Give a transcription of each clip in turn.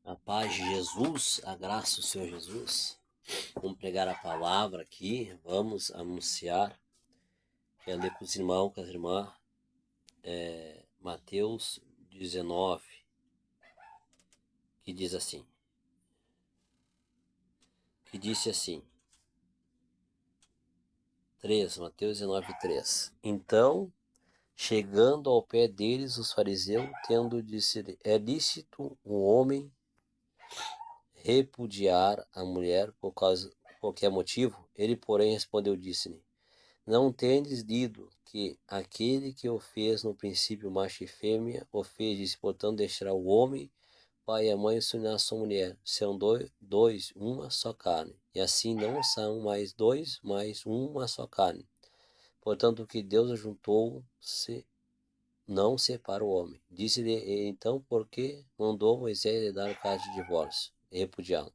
A paz de Jesus, a graça do Senhor Jesus. Vamos pregar a palavra aqui, vamos anunciar, quero ler com os irmãos, com as irmãs, Mateus 19, que diz assim, que disse assim, 3, Mateus 19, 3. Então, chegando ao pé deles, os fariseus, tendo disse, é lícito um homem repudiar a mulher por qualquer motivo? Ele, porém, respondeu, disse-lhe, não tendes lido que aquele que o fez no princípio macho e fêmea, o fez, disse, portanto, deixará o homem, pai e a mãe, se unirá à sua mulher, serão dois, uma só carne. E assim não são mais dois, mas uma só carne. Portanto, o que Deus ajuntou, não separa o homem. Disse-lhe, então, por que mandou Moisés lhe dar carta de divórcio e repudiá-lo?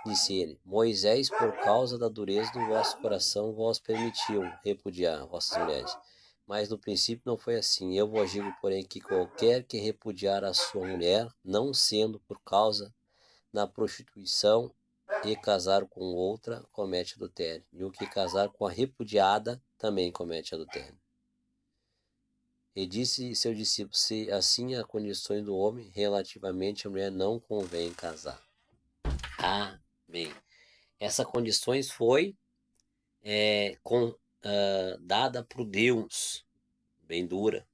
Disse ele, Moisés, por causa da dureza do vosso coração, vos permitiu repudiar vossas mulheres. Mas no princípio não foi assim. Eu vos digo, porém, que qualquer que repudiar a sua mulher, não sendo por causa da prostituição e casar com outra, comete adultério. E o que casar com a repudiada, também comete adultério. E disse seu discípulo, se assim há condições do homem, relativamente a mulher não convém casar. Amém. Essa condições foi dada por Deus, bem dura,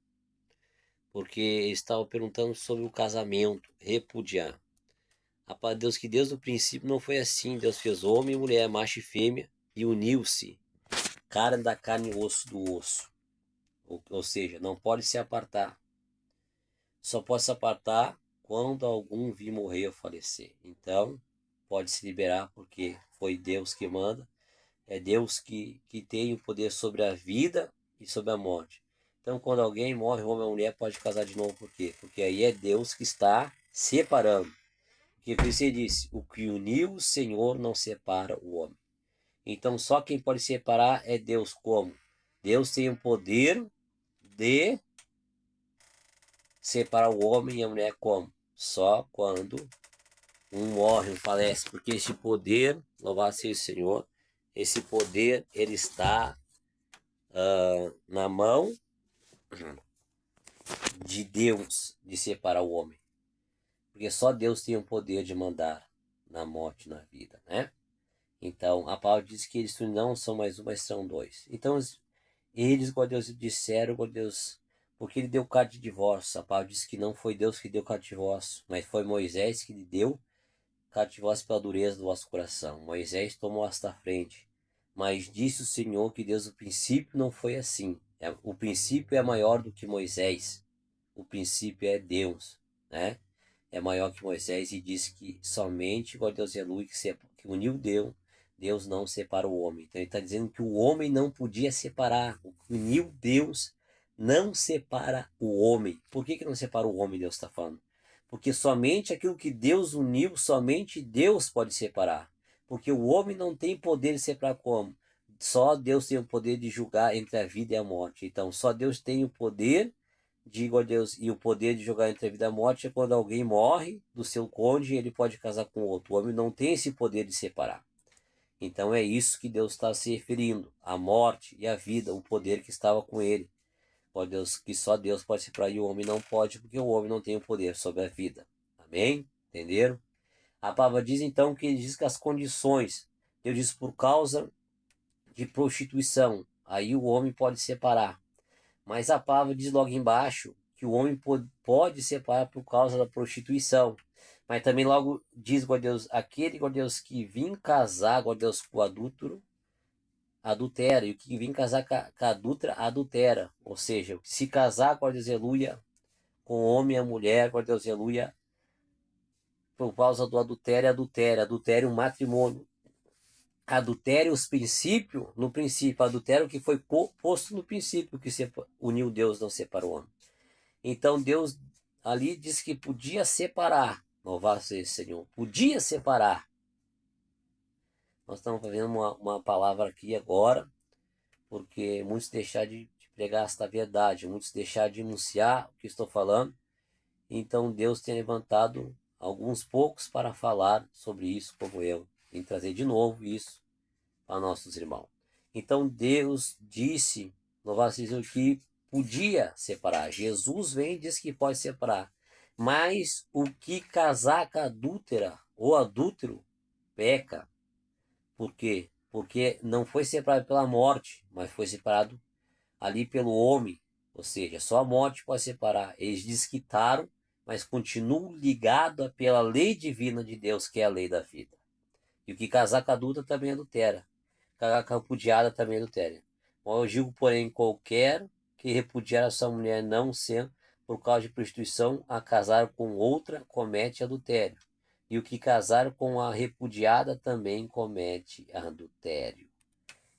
porque estava perguntando sobre o casamento, repudiar. Rapaz, Deus, que Deus no princípio não foi assim. Deus fez homem e mulher, macho e fêmea, e uniu-se, carne da carne e osso do osso. Ou seja, não pode se apartar. Só pode se apartar quando algum vir morrer ou falecer. Então, pode se liberar porque foi Deus que manda. É Deus que tem o poder sobre a vida e sobre a morte. Então, quando alguém morre, homem ou mulher, pode casar de novo. Por quê? Porque aí é Deus que está separando. Porque você disse, o que uniu o Senhor não separa o homem. Então, só quem pode separar é Deus. Como? Deus tem o poder de separar o homem e a mulher como? Só quando um morre, um falece. Porque esse poder, louvado seja o Senhor, esse poder, ele está na mão de Deus de separar o homem. Porque só Deus tem o poder de mandar na morte e na vida, né? Então, a palavra diz que eles não são mais um, mas são dois. Então, eles, igual Deus disseram, igual Deus, porque ele deu carta de divórcio. A palavra diz que não foi Deus que deu carta de divórcio, mas foi Moisés que lhe deu carta de divórcio pela dureza do vosso coração. Moisés tomou esta frente. Mas disse o Senhor que Deus, o princípio não foi assim. O princípio é maior do que Moisés. O princípio é Deus, né? É maior que Moisés e diz que somente igual Deus é luz, que uniu Deus não separa o homem. Então ele está dizendo que o homem não podia separar. O que uniu Deus não separa o homem. Por que não separa o homem, Deus está falando? Porque somente aquilo que Deus uniu, somente Deus pode separar. Porque o homem não tem poder de separar como? Só Deus tem o poder de julgar entre a vida e a morte. Então, só Deus tem o poder de igual a Deus e o poder de julgar entre a vida e a morte é quando alguém morre do seu cônjuge e ele pode casar com outro. O homem não tem esse poder de separar. Então é isso que Deus está se referindo, a morte e a vida, o poder que estava com ele. Ó Deus, que só Deus pode separar e o homem não pode, porque o homem não tem o poder sobre a vida. Amém? Entenderam? A palavra diz então que ele diz que as condições, Deus diz por causa de prostituição, aí o homem pode separar. Mas a palavra diz logo embaixo que o homem pode separar por causa da prostituição. Mas também logo diz, igual a Deus, aquele, igual a Deus, que vim casar, igual a Deus, com o adúltero, adultera. E o que vim casar com a adúltera, adultera. Ou seja, se casar, igual a Deus, aleluia, com o homem e a mulher, igual a Deus, aleluia, por causa do adultério, adultério. Adultério, um matrimônio. Adultério, os princípios, no princípio. Adultério que foi posto no princípio, que uniu Deus, não separou o homem. Então Deus ali disse que podia separar. Louvado seja o Senhor. Podia separar. Nós estamos vendo uma palavra aqui agora, porque muitos deixaram de pregar esta verdade, muitos deixaram de anunciar o que estou falando. Então Deus tem levantado alguns poucos para falar sobre isso, como eu, em trazer de novo isso para nossos irmãos. Então Deus disse, louvado seja o que podia separar. Jesus vem e diz que pode separar. Mas o que casar com a adúltera ou adúltero peca. Por quê? Porque não foi separado pela morte, mas foi separado ali pelo homem. Ou seja, só a morte pode separar. Eles desquitaram, mas continuam ligados pela lei divina de Deus, que é a lei da vida. E o que casar com a adulta também adultera. Casar com a repudiada também adultera. Eu digo, porém, qualquer que repudiar a sua mulher não sendo por causa de prostituição a casar com outra comete adultério. E o que casar com a repudiada também comete adultério.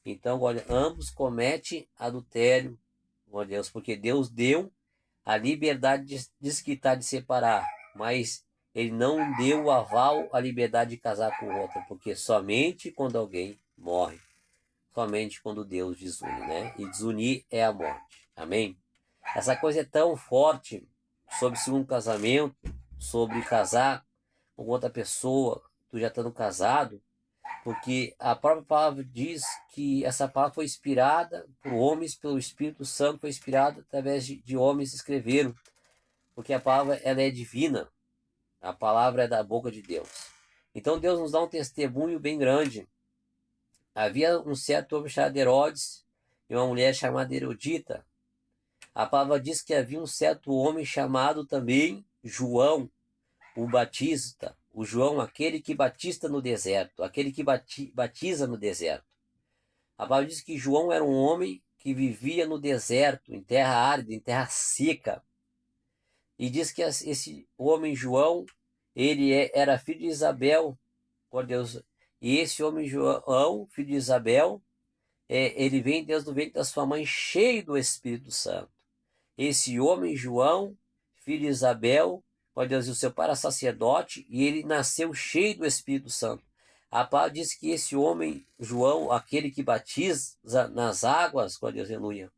Então, olha, ambos cometem adultério, olha Deus, porque Deus deu a liberdade de desquitar, de separar, mas ele não deu o aval à liberdade de casar com outra, porque somente quando alguém morre, somente quando Deus desune, né? E desunir é a morte. Amém? Essa coisa é tão forte sobre segundo casamento, sobre casar com outra pessoa, tu já estando casado, porque a própria palavra diz que essa palavra foi inspirada por homens, pelo Espírito Santo, foi inspirada através de homens que escreveram, porque a palavra ela é divina, a palavra é da boca de Deus. Então Deus nos dá um testemunho bem grande. Havia um certo homem chamado Herodes e uma mulher chamada Herodita. A palavra diz que havia um certo homem chamado também João, o Batista. O João, aquele que batista no deserto, aquele que batiza no deserto. A palavra diz que João era um homem que vivia no deserto, em terra árida, em terra seca. E diz que esse homem João, ele era filho de Isabel, por Deus. E esse homem João, filho de Isabel, ele vem desde o ventre da sua mãe cheio do Espírito Santo. Esse homem João, filho de Isabel, por Deus, e o seu pai era sacerdote, e ele nasceu cheio do Espírito Santo. A palavra diz que esse homem João, aquele que batiza nas águas, por Deus, aleluia,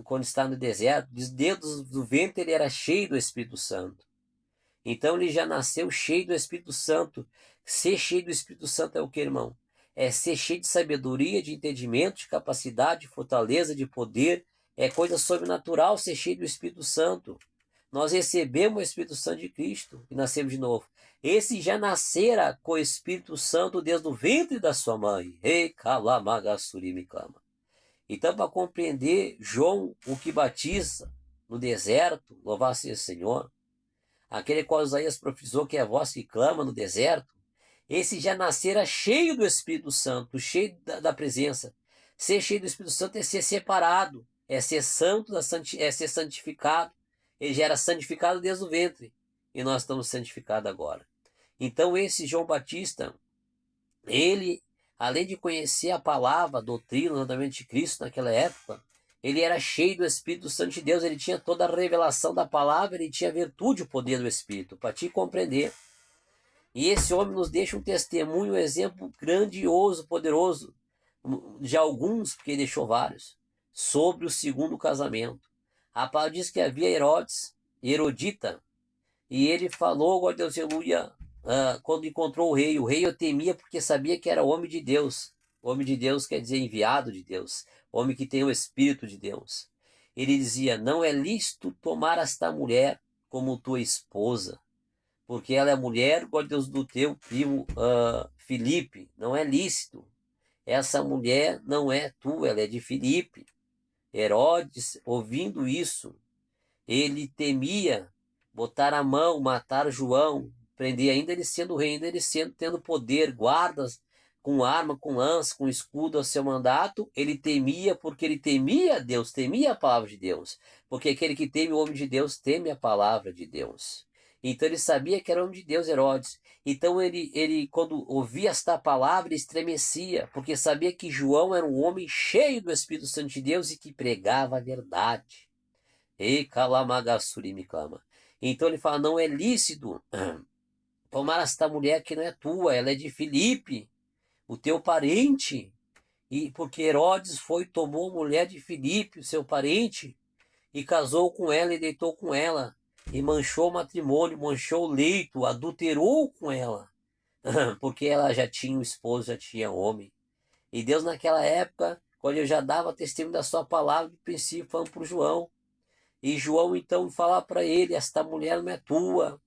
quando está no deserto, diz, dentro do ventre ele era cheio do Espírito Santo. Então ele já nasceu cheio do Espírito Santo. Ser cheio do Espírito Santo é o que, irmão? É ser cheio de sabedoria, de entendimento, de capacidade, de fortaleza, de poder. É coisa sobrenatural ser cheio do Espírito Santo. Nós recebemos o Espírito Santo de Cristo e nascemos de novo. Esse já nascera com o Espírito Santo desde o ventre da sua mãe. Ei, calamagasuri me clama. Então, para compreender João, o que batiza no deserto, louvar seja o Senhor, aquele qual Isaías profetizou que é a voz que clama no deserto, esse já nascera cheio do Espírito Santo, cheio da presença. Ser cheio do Espírito Santo é ser separado, é ser santo, é ser santificado. Ele já era santificado desde o ventre, e nós estamos santificados agora. Então esse João Batista, ele, além de conhecer a palavra, a doutrina, o andamento de Cristo naquela época, ele era cheio do Espírito Santo de Deus, ele tinha toda a revelação da palavra, ele tinha a virtude e o poder do Espírito, para te compreender. E esse homem nos deixa um testemunho, um exemplo grandioso, poderoso, de alguns, porque ele deixou vários, sobre o segundo casamento. A palavra diz que havia Herodes, Herodita, e ele falou, glória a Deus, aleluia, quando encontrou o rei o temia porque sabia que era homem de Deus. Homem de Deus quer dizer enviado de Deus, homem que tem o Espírito de Deus. Ele dizia, não é lícito tomar esta mulher como tua esposa, porque ela é mulher, glória a Deus, do teu primo Filipe, não é lícito. Essa mulher não é tua, ela é de Filipe. Herodes, ouvindo isso, ele temia botar a mão, matar João, prender ainda ele sendo rei, ainda ele tendo poder, guardas com arma, com lança, com escudo ao seu mandato. Ele temia porque ele temia Deus, temia a palavra de Deus, porque aquele que teme o homem de Deus teme a palavra de Deus. Então ele sabia que era homem de Deus, Herodes. Então ele quando ouvia esta palavra, ele estremecia, porque sabia que João era um homem cheio do Espírito Santo de Deus e que pregava a verdade. E calamagasuri me clama. Então ele fala, não é lícito tomar esta mulher que não é tua, ela é de Filipe, o teu parente. E porque Herodes tomou a mulher de Filipe, o seu parente, e casou com ela e deitou com ela. e manchou o matrimônio, manchou o leito, adulterou com ela, porque ela já tinha um esposo, já tinha homem. E Deus naquela época, quando eu já dava testemunho da sua palavra, de princípio, falando para o João. E João então fala para ele: esta mulher não é tua,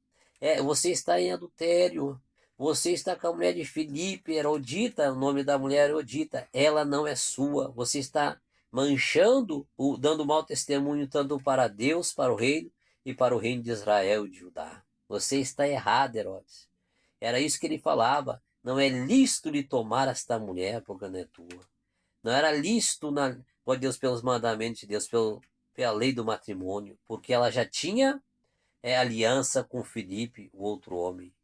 você está em adultério, você está com a mulher de Filipe, Herodita, o nome da mulher é Herodita, ela não é sua, você está manchando, dando mau testemunho tanto para Deus, para o reino, e para o reino de Israel e de Judá. Você está errado, Herodes. Era isso que ele falava. Não é lícito lhe tomar esta mulher, porque não é tua. Não era lícito, por Deus, pelos mandamentos de Deus, pela lei do matrimônio, porque ela já tinha aliança com Filipe, o outro homem.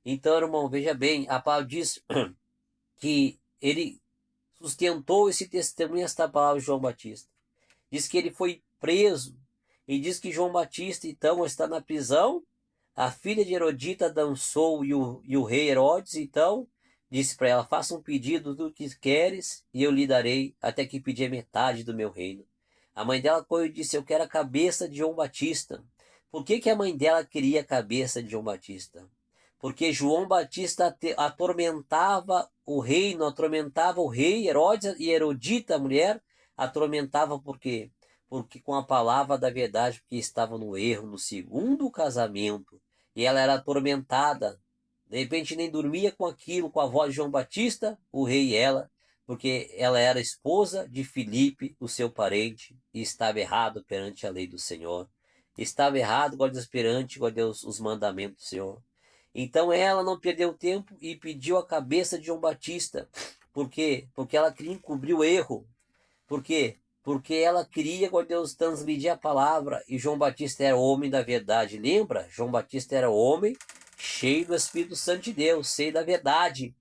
Então, irmão, veja bem, a palavra diz que ele sustentou esse testemunho, esta palavra de João Batista. Diz que ele foi preso, e diz que João Batista, então, está na prisão. A filha de Herodita dançou e o rei Herodes, então, disse para ela: faça um pedido do que queres e eu lhe darei, até que pedir metade do meu reino. A mãe dela foi e disse: eu quero a cabeça de João Batista. Por que a mãe dela queria a cabeça de João Batista? Porque João Batista atormentava o reino, atormentava o rei Herodes e Herodita, a mulher, atormentava por quê? Porque com a palavra da verdade, porque estava no erro, no segundo casamento, e ela era atormentada. De repente nem dormia com aquilo, com a voz de João Batista, o rei e ela, porque ela era esposa de Filipe, o seu parente, e estava errado perante a lei do Senhor. Estava errado, guarda Deus, perante, guarda Deus, os mandamentos do Senhor. Então ela não perdeu tempo e pediu a cabeça de João Batista. Por quê? Porque ela queria encobrir o erro. Por quê? Porque ela queria, guarda Deus, transmitir a palavra. E João Batista era homem da verdade. Lembra? João Batista era homem cheio do Espírito Santo de Deus, cheio da verdade.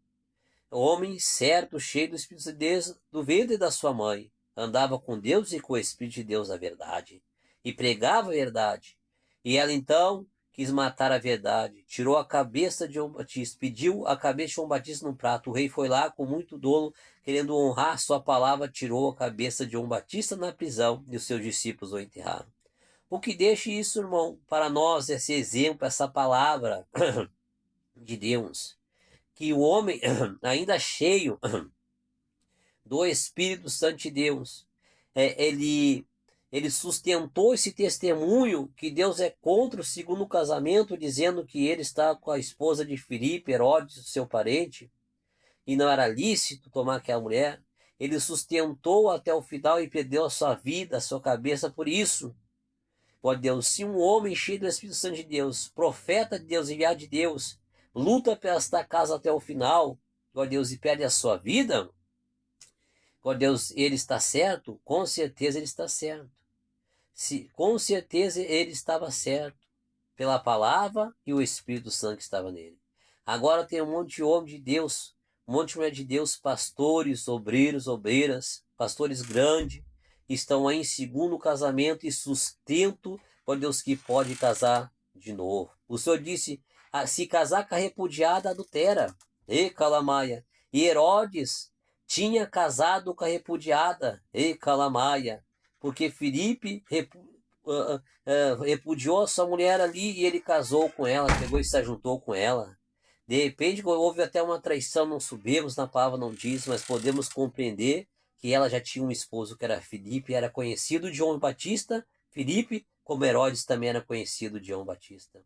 Homem certo, cheio do Espírito de Deus, do ventre da sua mãe. Andava com Deus e com o Espírito de Deus a verdade. E pregava a verdade. E ela então quis matar a verdade. Tirou a cabeça de João Batista. Pediu a cabeça de João Batista num prato. O rei foi lá com muito dolo, querendo honrar sua palavra, tirou a cabeça de João Batista na prisão e os seus discípulos o enterraram. O que deixa isso, irmão, para nós, esse exemplo, essa palavra de Deus, que o homem, ainda cheio do Espírito Santo de Deus, ele sustentou esse testemunho que Deus é contra o segundo casamento, dizendo que ele está com a esposa de Filipe, Herodes, seu parente, e não era lícito tomar aquela mulher. Ele sustentou até o final e perdeu a sua vida, a sua cabeça por isso. Ó Deus, se um homem cheio do Espírito Santo de Deus, profeta de Deus, enviado de Deus, luta para esta casa até o final, ó Deus, e perde a sua vida, ó Deus, ele está certo? Com certeza ele está certo. Com certeza ele estava certo, pela palavra e o Espírito Santo que estava nele. Agora tem um monte de homem de Deus, um monte de mulher de Deus, pastores, obreiros, obreiras, pastores grandes, estão aí em segundo casamento e sustento por Deus que pode casar de novo. O Senhor disse: se casar com a repudiada, adultera. E calamaia. E Herodes tinha casado com a repudiada. E calamaia. Porque Filipe repudiou a sua mulher ali e ele casou com ela, pegou e se ajuntou com ela. De repente houve até uma traição, não sabemos, na palavra não diz, mas podemos compreender que ela já tinha um esposo que era Filipe, era conhecido de João Batista, Filipe, como Herodes também era conhecido de João Batista.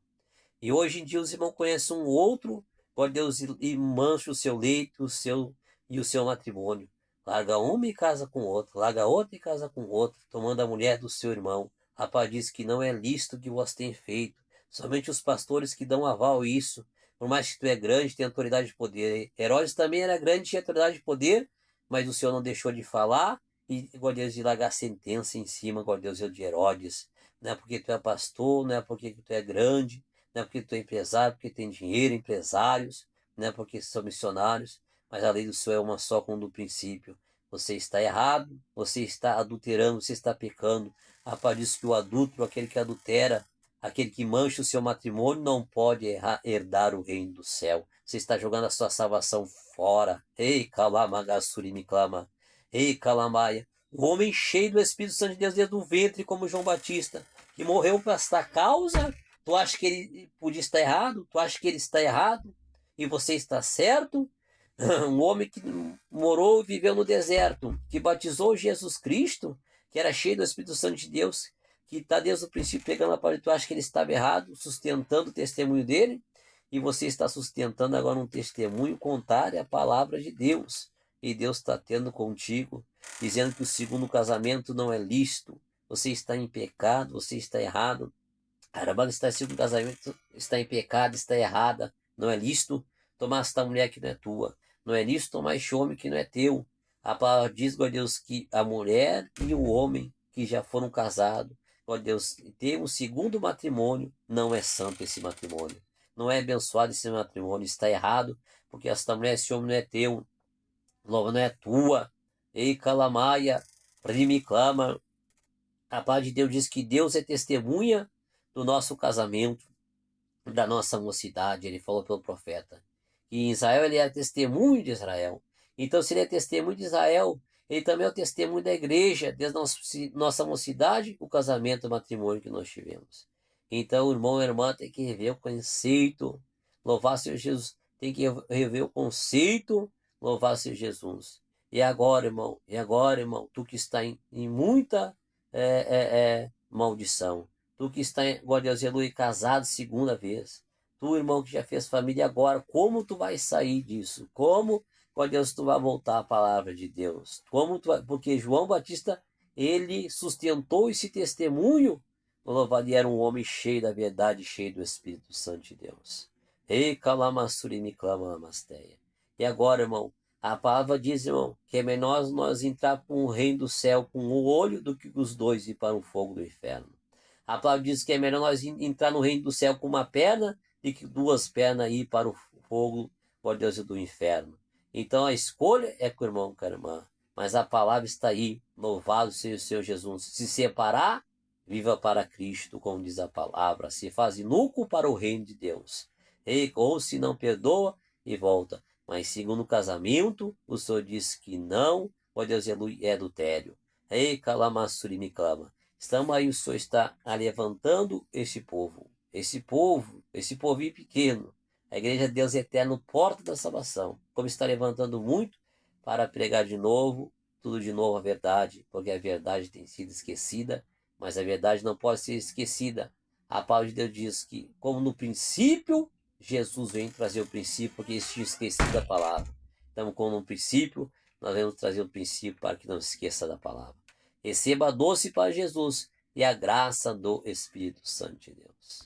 E hoje em dia os irmãos conhecem um outro, por Deus, e mancha o seu leito, o seu matrimônio. Larga uma e casa com outro, larga outra e casa com outro, tomando a mulher do seu irmão. Rapaz, diz que não é lícito que você tem feito. Somente os pastores que dão aval a isso. Por mais que tu é grande, tem autoridade de poder. Herodes também era grande, tinha autoridade de poder, mas o Senhor não deixou de falar e, glória a Deus, de largar sentença em cima, glória a Deus, de Herodes. Não é porque tu é pastor, não é porque tu é grande, não é porque tu é empresário, porque tem dinheiro, empresários, não é porque são missionários, mas a lei do Senhor é uma só como do princípio. Você está errado, você está adulterando, você está pecando. Rapaz, diz que o adúltero, aquele que adultera, aquele que mancha o seu matrimônio, não pode herdar o reino do céu. Você está jogando a sua salvação fora. Ei, Kalamagassuri me clama. Ei, Kalamaia. O homem cheio do Espírito Santo de Deus desde o ventre, como João Batista, que morreu por esta causa, Tu acha que ele podia estar errado? Tu acha que ele está errado? E você está certo? Um homem que morou e viveu no deserto, que batizou Jesus Cristo, que era cheio do Espírito Santo de Deus, que está desde o princípio pegando a palavra, tu acha que ele estava errado, sustentando o testemunho dele, e você está sustentando agora um testemunho contrário à palavra de Deus. E Deus está tendo contigo, dizendo que o segundo casamento não é lícito, você está em pecado, você está errado. Caramba, está em segundo casamento, está em pecado, está errada, não é lícito tomar esta mulher que não é tua, não é lícito tomar este homem que não é teu. A palavra diz, glória a Deus, que a mulher e o homem que já foram casados, glória a Deus, ter um segundo matrimônio, não é santo esse matrimônio, não é abençoado esse matrimônio, está errado, porque esta mulher, esse homem não é teu, não é tua. Ei, calamaia, prime clama. A palavra de Deus diz que Deus é testemunha do nosso casamento, da nossa mocidade. Ele falou pelo profeta. E em Israel ele era testemunho de Israel. Então, se ele é testemunho de Israel, ele também é o testemunho da igreja, desde nossa mocidade, o casamento, o matrimônio que nós tivemos. Então, o irmão e a irmã tem que rever o conceito. Louvar o Senhor Jesus. Tem que rever o conceito. Louvar o Senhor Jesus. E agora, irmão? E agora, irmão? Tu que está em muita maldição. Tu que está, glória a Deus, aleluia, casado segunda vez. Tu, irmão, que já fez família agora, como tu vai sair disso? Como, glória a Deus, tu vai voltar à palavra de Deus? Como tu vai... Porque João Batista, ele sustentou esse testemunho. Louvado, e era um homem cheio da verdade, cheio do Espírito Santo de Deus. Ei, calamassuri me clama amasteia. E agora, irmão, a palavra diz, irmão, que é melhor nós entrar para o reino do céu com um olho do que os dois ir para o fogo do inferno. A palavra diz que é melhor nós entrar no reino do céu com uma perna do que duas pernas ir para o fogo, por Deus, do inferno. Então a escolha é com o irmão, com a irmã. Mas a palavra está aí, louvado seja o Senhor Jesus. Se separar, viva para Cristo, como diz a palavra. Se faz inúcuo para o reino de Deus. Ou se não perdoa e volta. Mas segundo o casamento, o Senhor diz que não, ó Deus, é adultério. Ei, calamassuri me clama. Estamos aí, o Senhor está levantando esse povinho pequeno. A igreja de Deus Eterno, porta da salvação. Como está levantando muito para pregar de novo, tudo de novo a verdade, porque a verdade tem sido esquecida, mas a verdade não pode ser esquecida. A palavra de Deus diz que, como no princípio, Jesus vem trazer o princípio, porque eles tinham esquecido da palavra. Então, como no princípio, nós vamos trazer o princípio para que não se esqueça da palavra. Receba a doce para Jesus e a graça do Espírito Santo de Deus.